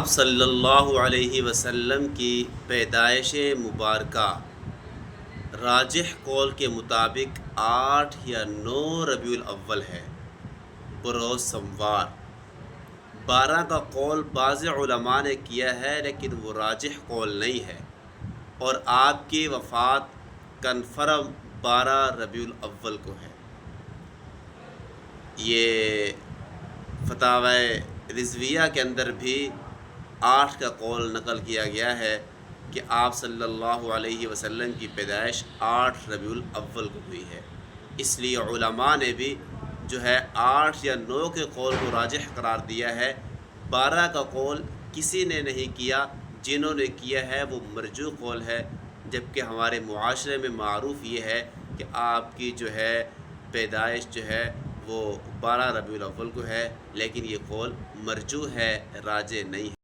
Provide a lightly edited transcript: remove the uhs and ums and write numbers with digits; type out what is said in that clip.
آپ صلی اللہ علیہ وسلم کی پیدائش مبارکہ راجح قول کے مطابق 8 یا 9 ربیع الاول ہے بروز سموار۔ 12 کا قول بعض علماء نے کیا ہے لیکن وہ راجح قول نہیں ہے، اور آپ کی وفات کنفرم 12 ربیع الاول کو ہے۔ یہ فتاوی رضویہ کے اندر بھی 8 کا قول نقل کیا گیا ہے کہ آپ صلی اللہ علیہ وسلم کی پیدائش 8 ربیع الاول کو ہوئی ہے۔ اس لیے علماء نے بھی جو ہے 8 یا 9 کے قول کو راجح قرار دیا ہے۔ 12 کا قول کسی نے نہیں کیا، جنہوں نے کیا ہے وہ مرجوح قول ہے، جبکہ ہمارے معاشرے میں معروف یہ ہے کہ آپ کی جو ہے پیدائش جو ہے وہ 12 ربیع الاول کو ہے، لیکن یہ قول مرجوح ہے، راجح نہیں ہے۔